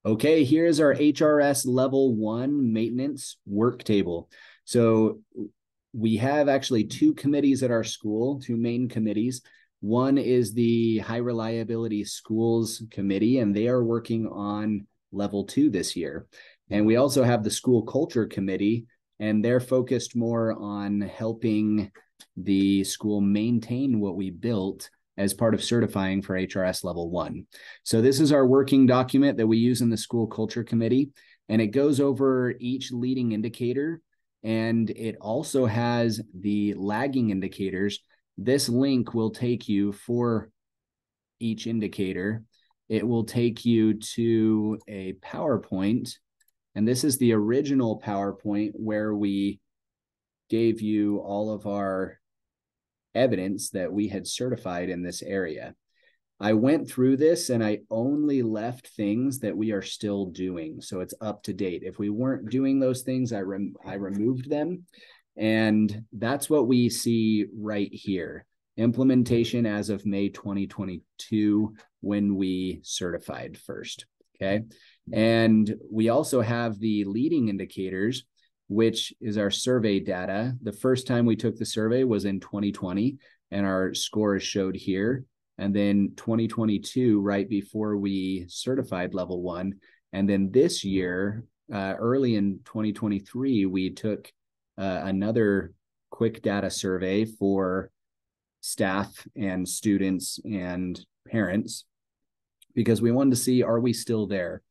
Okay, here's our HRS level 1 maintenance work table. So we have actually two committees at our school, two main committees. One is the High Reliability Schools Committee, and they are working on level 2 this year. And we also have the School Culture Committee, and they're focused more on helping the school maintain what we built as part of certifying for HRS level 1. So this is our working document that we use in the School Culture Committee, and it goes over each leading indicator, and it also has the lagging indicators. This link will take you for each indicator. It will take you to a PowerPoint, and this is the original PowerPoint where we gave you all of our evidence that we had certified in this area. I went through this and I only left things that we are still doing. So it's up to date. If we weren't doing those things, I removed them. And that's what we see right here. Implementation as of May 2022 when we certified first. Okay. And we also have the leading indicators, which is our survey data. The first time we took the survey was in 2020, and our scores showed here. And then 2022, right before we certified level 1. And then this year, early in 2023, we took another quick data survey for staff and students and parents because we wanted to see, are we still there?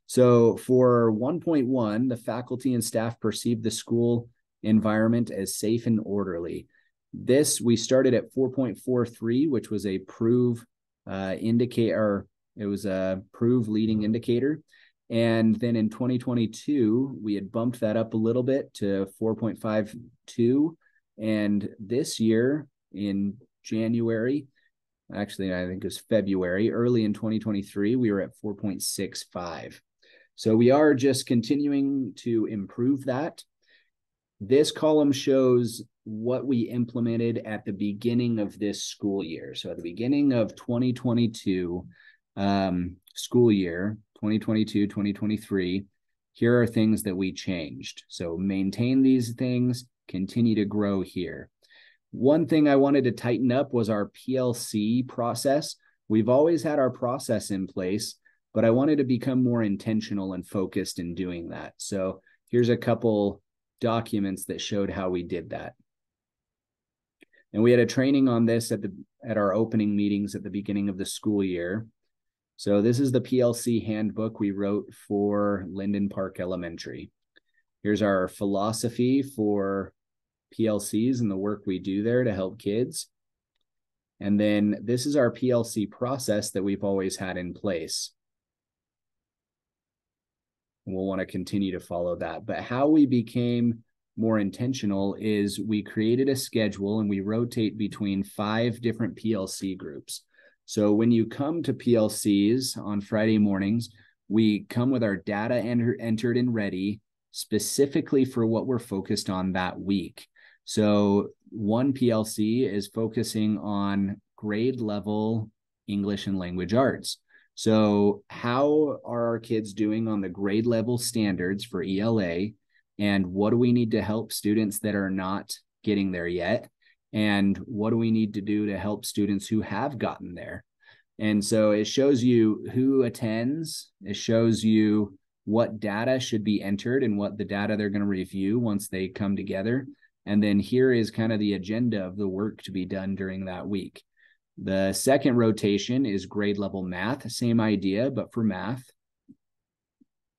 So for 1.1, the faculty and staff perceived the school environment as safe and orderly. This, we started at 4.43, which was a prove indicator. It was a prove leading indicator. And then in 2022, we had bumped that up a little bit to 4.52. And this year in January, actually, I think it was February, early in 2023, we were at 4.65. So we are just continuing to improve that. This column shows what we implemented at the beginning of this school year. So at the beginning of 2022 school year, 2022, 2023, here are things that we changed. So maintain these things, continue to grow here. One thing I wanted to tighten up was our PLC process. We've always had our process in place, but I wanted to become more intentional and focused in doing that. So here's a couple documents that showed how we did that. And we had a training on this at our opening meetings at the beginning of the school year. So this is the PLC handbook we wrote for Linden Park Elementary. Here's our philosophy for PLCs and the work we do there to help kids. And then this is our PLC process that we've always had in place. And we'll want to continue to follow that. But how we became more intentional is we created a schedule and we rotate between 5 different PLC groups. So when you come to PLCs on Friday mornings, we come with our data entered and ready specifically for what we're focused on that week. So one PLC is focusing on grade level English and language arts. So how are our kids doing on the grade level standards for ELA? And what do we need to help students that are not getting there yet? And what do we need to do to help students who have gotten there? And so it shows you who attends. It shows you what data should be entered and what the data they're going to review once they come together. And then here is kind of the agenda of the work to be done during that week. The second rotation is grade level math, same idea, but for math.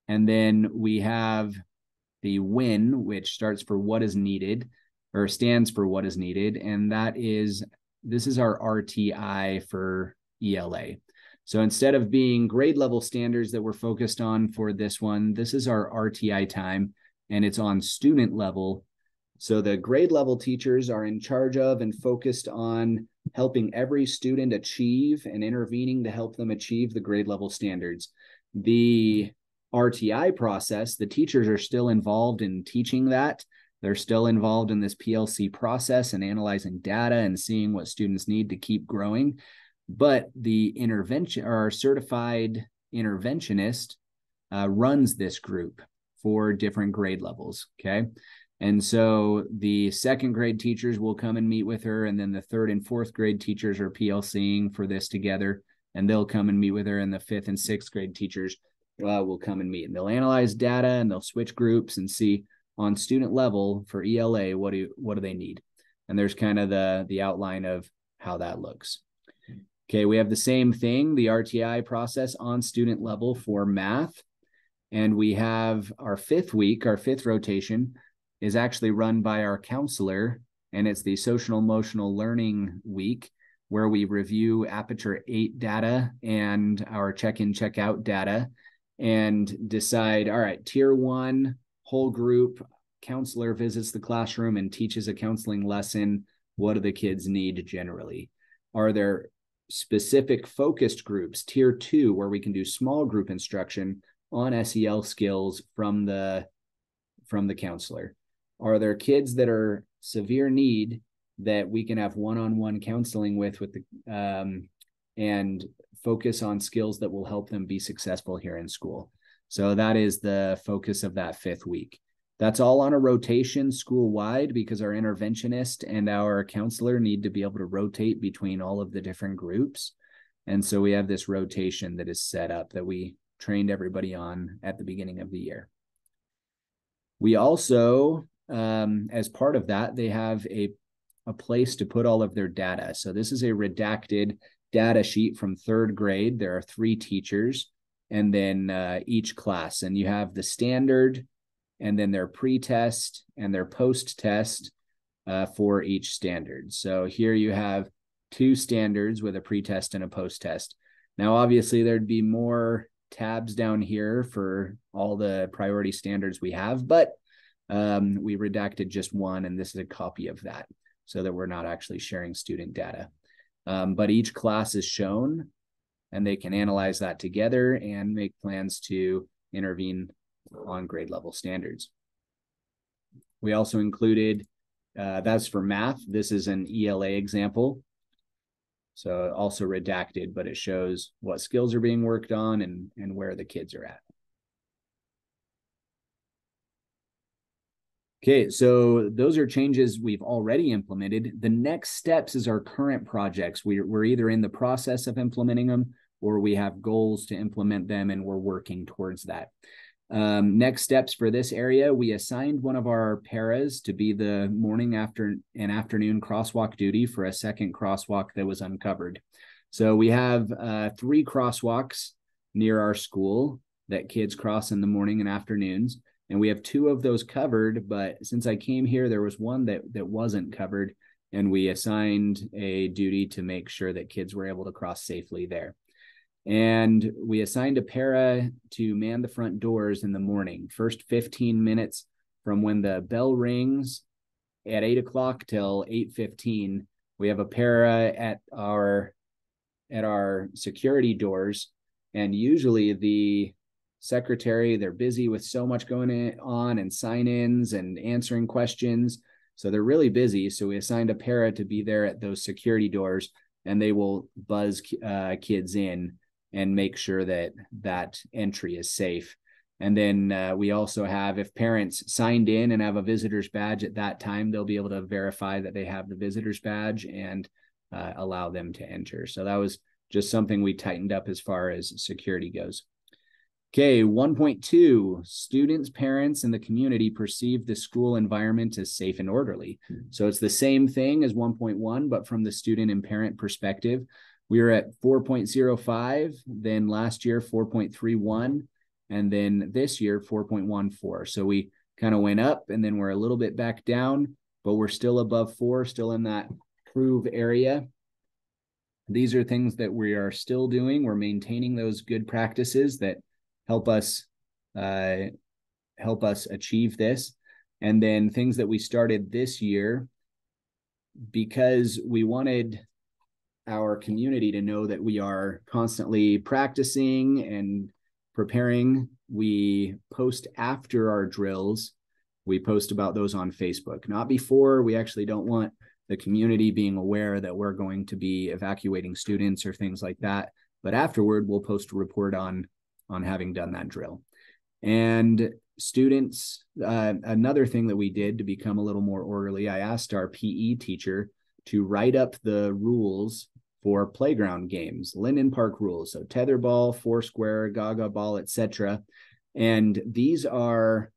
And then we have the WIN, which starts for what is needed, or stands for what is needed. And this is our RTI for ELA. So instead of being grade level standards that we're focused on for this one, this is our RTI time, and it's on student level. So the grade level teachers are in charge of and focused on helping every student achieve and intervening to help them achieve the grade level standards. The RTI process, the teachers are still involved in teaching that. They're still involved in this PLC process and analyzing data and seeing what students need to keep growing. But the intervention or certified interventionist runs this group for different grade levels. Okay. And so the second grade teachers will come and meet with her, and then the third and fourth grade teachers are PLCing for this together, and they'll come and meet with her, and the fifth and sixth grade teachers will come and meet, and they'll analyze data, and they'll switch groups and see on student level for ELA, what do they need? And there's kind of the outline of how that looks. Okay, we have the same thing, the RTI process on student level for math. And we have our fifth week, our fifth rotation is actually run by our counselor, and it's the social emotional learning week, where we review Aperture 8 data and our check-in, check-out data and decide, all right, tier 1, whole group, counselor visits the classroom and teaches a counseling lesson. What do the kids need generally? Are there specific focused groups, tier 2, where we can do small group instruction on SEL skills from the counselor? Are there kids that are severe need that we can have one-on-one counseling with the and focus on skills that will help them be successful here in school? So that is the focus of that fifth week. That's all on a rotation school-wide, because our interventionist and our counselor need to be able to rotate between all of the different groups. And so we have this rotation that is set up that we trained everybody on at the beginning of the year. We also, as part of that, they have a place to put all of their data. So this is a redacted data sheet from third grade. There are 3 teachers, and then each class. And you have the standard, and then their pre-test and their post-test for each standard. So here you have 2 standards with a pre-test and a post-test. Now, obviously, there'd be more tabs down here for all the priority standards we have, but we redacted just one, and this is a copy of that so that we're not actually sharing student data. But each class is shown, and they can analyze that together and make plans to intervene on grade level standards. We also included, that's for math. This is an ELA example. So also redacted, but it shows what skills are being worked on and where the kids are at. Okay, so those are changes we've already implemented. The next steps is our current projects. We're either in the process of implementing them, or we have goals to implement them, and we're working towards that. Next steps for this area, we assigned one of our paras to be the morning and afternoon crosswalk duty for a second crosswalk that was uncovered. So we have 3 crosswalks near our school that kids cross in the morning and afternoons. And we have 2 of those covered, but since I came here, there was one that wasn't covered, and we assigned a duty to make sure that kids were able to cross safely there. And we assigned a para to man the front doors in the morning, first 15 minutes from when the bell rings at 8 o'clock till 8:15. We have a para at our security doors, and usually the secretary, they're busy with so much going on and sign-ins and answering questions. So they're really busy. So we assigned a para to be there at those security doors, and they will buzz kids in and make sure that entry is safe. And then we also have, if parents signed in and have a visitor's badge at that time, they'll be able to verify that they have the visitor's badge and allow them to enter. So that was just something we tightened up as far as security goes. Okay, 1.2, students, parents, and the community perceive the school environment as safe and orderly. So it's the same thing as 1.1, but from the student and parent perspective. We were at 4.05, then last year 4.31, and then this year 4.14. So we kind of went up, and then we're a little bit back down, but we're still above 4, still in that prove area. These are things that we are still doing. We're maintaining those good practices that help us achieve this. And then things that we started this year, because we wanted our community to know that we are constantly practicing and preparing. We post after our drills. We post about those on Facebook, not before. We actually don't want the community being aware that we're going to be evacuating students or things like that. But afterward, we'll post a report on having done that drill. And students, another thing that we did to become a little more orderly, I asked our PE teacher to write up the rules for playground games, Linden Park rules. So tetherball, foursquare, gaga ball, etc. And these are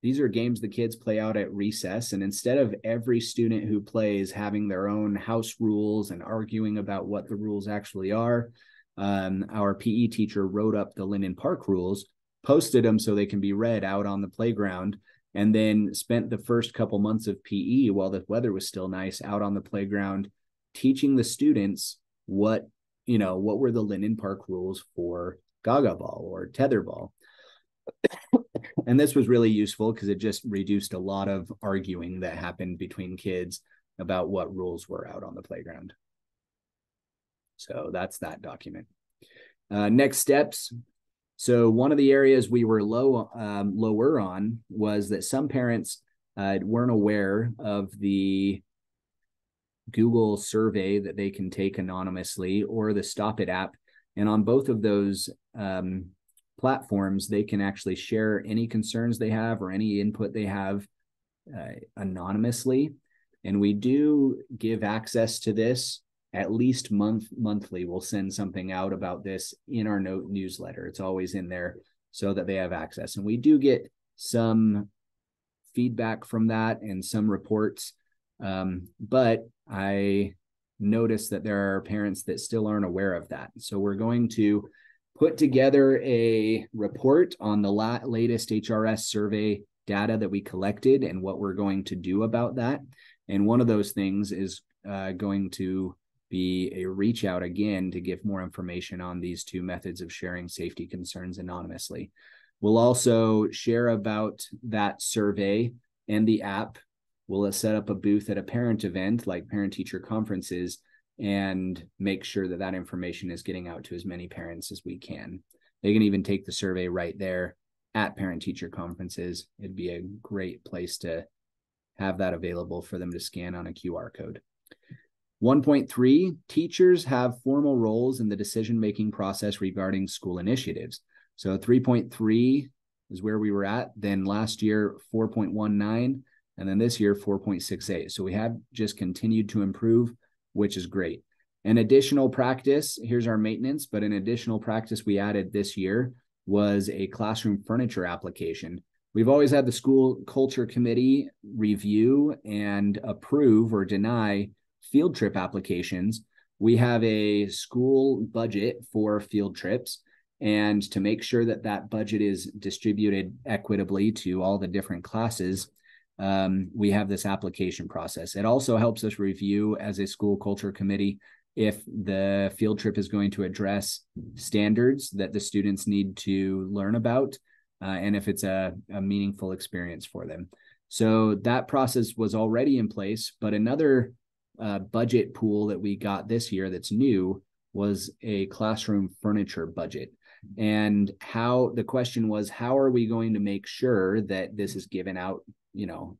games the kids play out at recess. And instead of every student who plays having their own house rules and arguing about what the rules actually are, our PE teacher wrote up the Linden Park rules, posted them so they can be read out on the playground, and then spent the first couple months of PE while the weather was still nice out on the playground, teaching the students what were the Linden Park rules for gaga ball or tetherball. And this was really useful because it just reduced a lot of arguing that happened between kids about what rules were out on the playground. So that's that document. Next steps. So one of the areas we were lower on was that some parents weren't aware of the Google survey that they can take anonymously or the Stop It app. And on both of those platforms, they can actually share any concerns they have or any input they have anonymously. And we do give access to this at least monthly. We'll send something out about this in our newsletter. It's always in there so that they have access. And we do get some feedback from that and some reports. But I noticed that there are parents that still aren't aware of that. So we're going to put together a report on the latest HRS survey data that we collected and what we're going to do about that. And one of those things is going to be a reach out again to give more information on these two methods of sharing safety concerns anonymously. We'll also share about that survey and the app. We'll set up a booth at a parent event like parent-teacher conferences and make sure that that information is getting out to as many parents as we can. They can even take the survey right there at parent-teacher conferences. It'd be a great place to have that available for them to scan on a QR code. 1.3, teachers have formal roles in the decision-making process regarding school initiatives. So 3.3 is where we were at. Then last year, 4.19, and then this year, 4.68. So we have just continued to improve, which is great. An additional practice, here's our maintenance, but an additional practice we added this year was a classroom furniture application. We've always had the school culture committee review and approve or deny field trip applications. We have a school budget for field trips, and to make sure that that budget is distributed equitably to all the different classes, we have this application process. It also helps us review as a school culture committee if the field trip is going to address standards that the students need to learn about, and if it's a meaningful experience for them. So that process was already in place, but another budget pool that we got this year that's new was a classroom furniture budget. And the question was, how are we going to make sure that this is given out,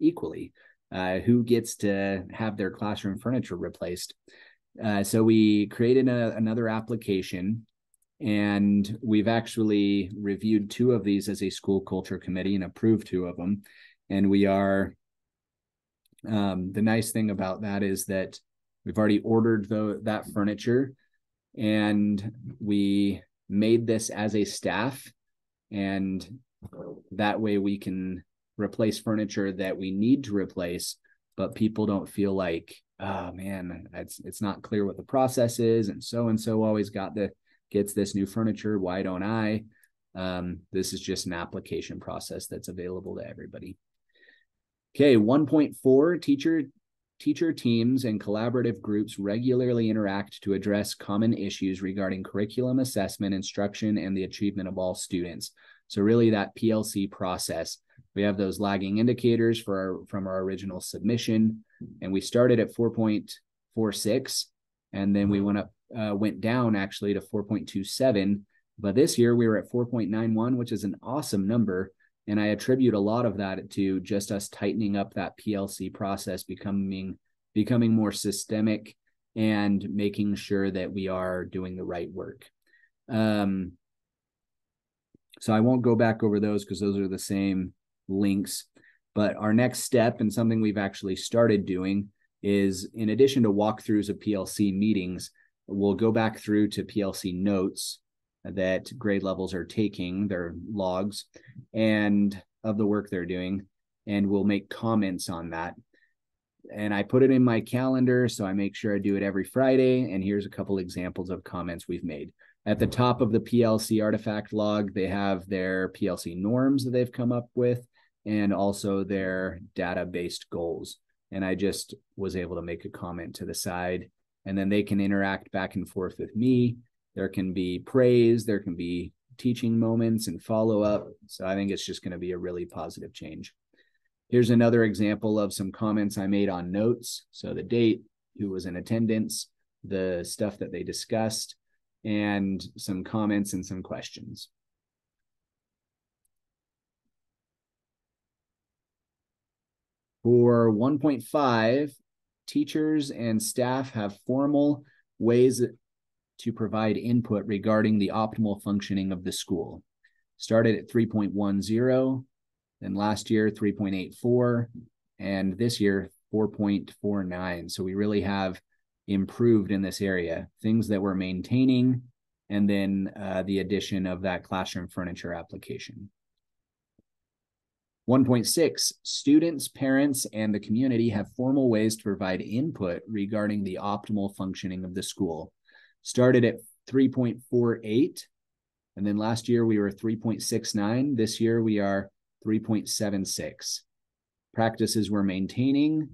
equally? Who gets to have their classroom furniture replaced? So we created another application, and we've actually reviewed 2 of these as a school culture committee and approved 2 of them. And we are, the nice thing about that is that we've already ordered that furniture, and we made this as a staff, and that way we can replace furniture that we need to replace, but people don't feel like, oh man, it's not clear what the process is, and so always gets this new furniture, why don't I? This is just an application process that's available to everybody. Okay, 1.4, teacher teams and collaborative groups regularly interact to address common issues regarding curriculum assessment, instruction, and the achievement of all students. So really that PLC process. We have those lagging indicators from our original submission, and we started at 4.46, and then we went down actually to 4.27. But this year we were at 4.91, which is an awesome number. And I attribute a lot of that to just us tightening up that PLC process, becoming more systemic and making sure that we are doing the right work. So I won't go back over those because those are the same links. But our next step, and something we've actually started doing, is in addition to walkthroughs of PLC meetings, we'll go back through to PLC notes that grade levels are taking, their logs, and of the work they're doing, and we'll make comments on that. And I put it in my calendar, so I make sure I do it every Friday. And here's a couple examples of comments we've made. At the top of the PLC artifact log, they have their PLC norms that they've come up with, and also their data-based goals. And I just was able to make a comment to the side, and then they can interact back and forth with me. There can be praise, there can be teaching moments and follow-up. So I think it's just going to be a really positive change. Here's another example of some comments I made on notes. So the date, who was in attendance, the stuff that they discussed, and some comments and some questions. For 1.5, teachers and staff have formal ways to provide input regarding the optimal functioning of the school. Started at 3.10, then last year 3.84, and this year 4.49. So we really have improved in this area, things that we're maintaining, and then the addition of that classroom furniture application. 1.6, students, parents, and the community have formal ways to provide input regarding the optimal functioning of the school. Started at 3.48, and then last year we were 3.69. This year we are 3.76. Practices we're maintaining,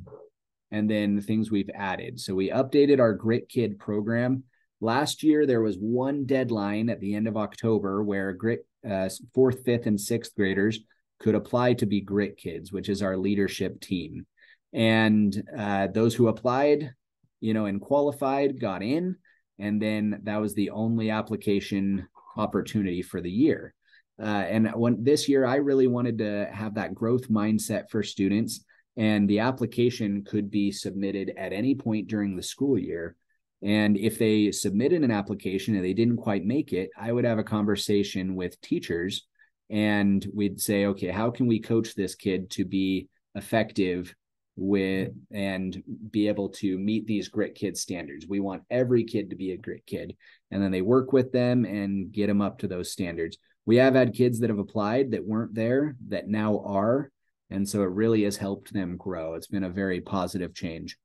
and then things we've added. So we updated our Grit Kid program. Last year, there was one deadline at the end of October where Grit 4th, 5th, and 6th graders could apply to be Grit Kids, which is our leadership team. And those who applied, and qualified got in. And then that was the only application opportunity for the year. And this year, I really wanted to have that growth mindset for students. And the application could be submitted at any point during the school year. And if they submitted an application and they didn't quite make it, I would have a conversation with teachers and we'd say, okay, how can we coach this kid to be effective with and be able to meet these Grit Kid standards? We want every kid to be a Grit Kid. And then they work with them and get them up to those standards. We have had kids that have applied that weren't there that now are. And so it really has helped them grow. It's been a very positive change.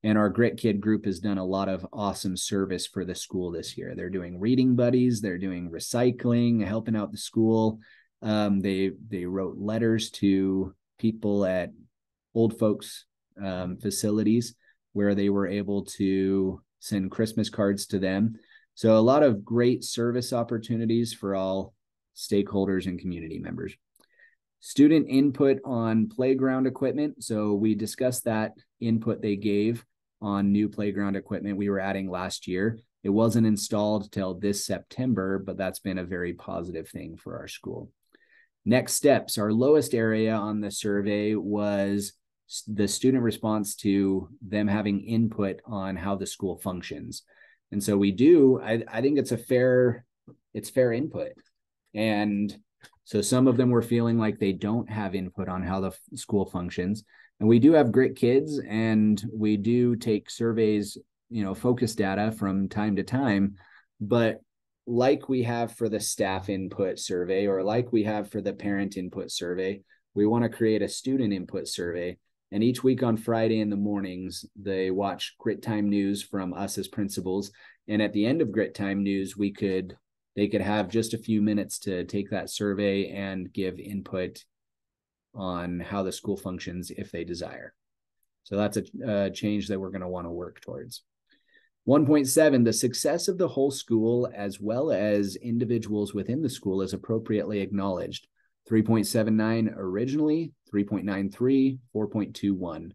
And our Grit Kid group has done a lot of awesome service for the school this year. They're doing reading buddies, they're doing recycling, helping out the school. They wrote letters to people at old folks facilities where they were able to send Christmas cards to them. So a lot of great service opportunities for all stakeholders and community members. Student input on playground equipment. So we discussed that input they gave on new playground equipment we were adding last year. It wasn't installed till this September, but that's been a very positive thing for our school. Next steps, our lowest area on the survey was the student response to them having input on how the school functions. And so we do, I think it's fair input. And so some of them were feeling like they don't have input on how the school functions. And we do have Grit Kids, and we do take surveys, focus data from time to time. But like we have for the staff input survey, or like we have for the parent input survey, we want to create a student input survey. And each week on Friday in the mornings, they watch Grit Time News from us as principals. And at the end of Grit Time News, they could have just a few minutes to take that survey and give input on how the school functions if they desire. So that's a change that we're going to want to work towards. 1.7, the success of the whole school as well as individuals within the school is appropriately acknowledged. 3.79 originally, 3.93, 4.21.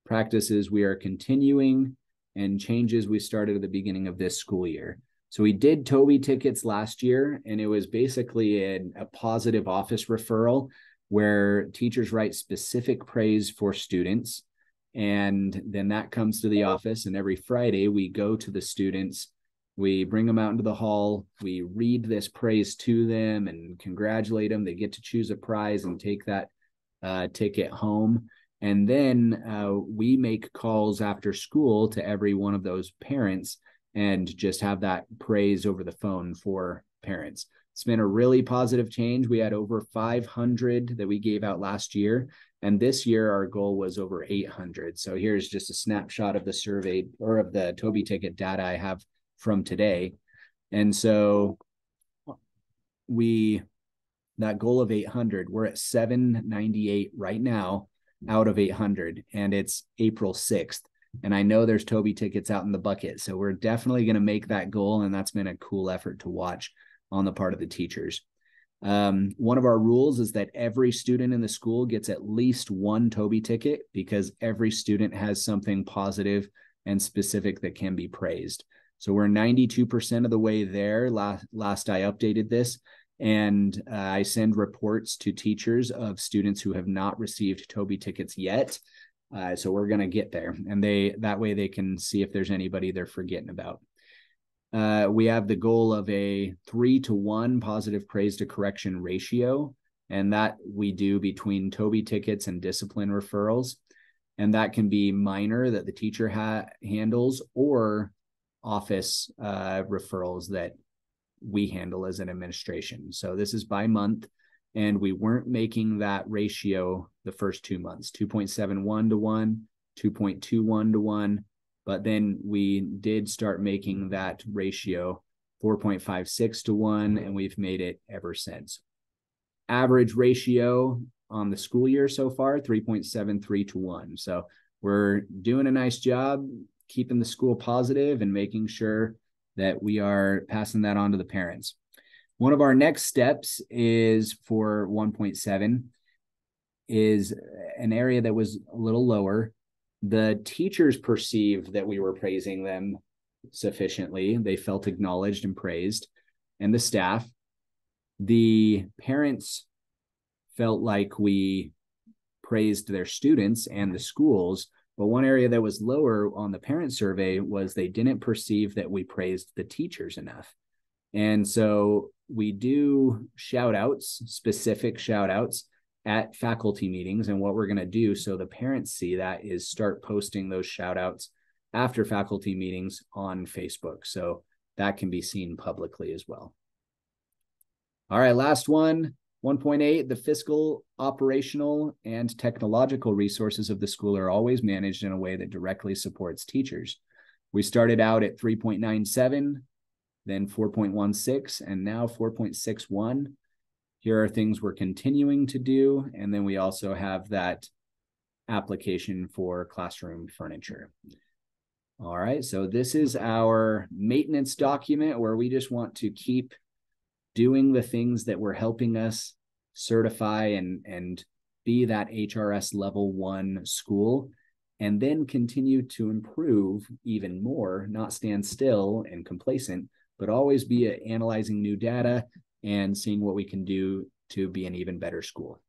Practices we are continuing and changes we started at the beginning of this school year. So we did Toby tickets last year, and it was basically a positive office referral where teachers write specific praise for students. And then that comes to the office, and every Friday we go to the students We bring them out into the hall. We read this praise to them and congratulate them. They get to choose a prize and take that ticket home. And then we make calls after school to every one of those parents and just have that praise over the phone for parents. It's been a really positive change. We had over 500 that we gave out last year. And this year, our goal was over 800. So here's just a snapshot of the survey or of the Toby ticket data I have from today. And so that goal of 800, we're at 798 right now out of 800, and it's April 6th. And I know there's Toby tickets out in the bucket. So we're definitely going to make that goal. And that's been a cool effort to watch on the part of the teachers. One of our rules is that every student in the school gets at least one Toby ticket, because every student has something positive and specific that can be praised. So we're 92% of the way there. Last I updated this, and I send reports to teachers of students who have not received Toby tickets yet. So we're going to get there, and that way they can see if there's anybody they're forgetting about. We have the goal of a 3-to-1 positive praise to correction ratio, and that we do between Toby tickets and discipline referrals. And that can be minor that the teacher handles, or office referrals that we handle as an administration. So this is by month, and we weren't making that ratio the first 2 months, 2.71 to 1, 2.21 to 1. But then we did start making that ratio 4.56 to 1, and we've made it ever since. Average ratio on the school year so far, 3.73 to 1. So we're doing a nice job keeping the school positive and making sure that we are passing that on to the parents. One of our next steps is for 1.7 is an area that was a little lower. The teachers perceived that we were praising them sufficiently. They felt acknowledged and praised, and the staff. The parents felt like we praised their students and the schools, but one area that was lower on the parent survey was they didn't perceive that we praised the teachers enough. And so we do shout outs, specific shout outs at faculty meetings. And what we're going to do so the parents see that is start posting those shout outs after faculty meetings on Facebook. So that can be seen publicly as well. All right, last one, 1.8, the fiscal, operational, and technological resources of the school are always managed in a way that directly supports teachers. We started out at 3.97, then 4.16, and now 4.61. Here are things we're continuing to do. And then we also have that application for classroom furniture. All right, so this is our maintenance document where we just want to keep doing the things that were helping us certify and be that HRS level 1 school, and then continue to improve even more, not stand still and complacent, but always be analyzing new data and seeing what we can do to be an even better school.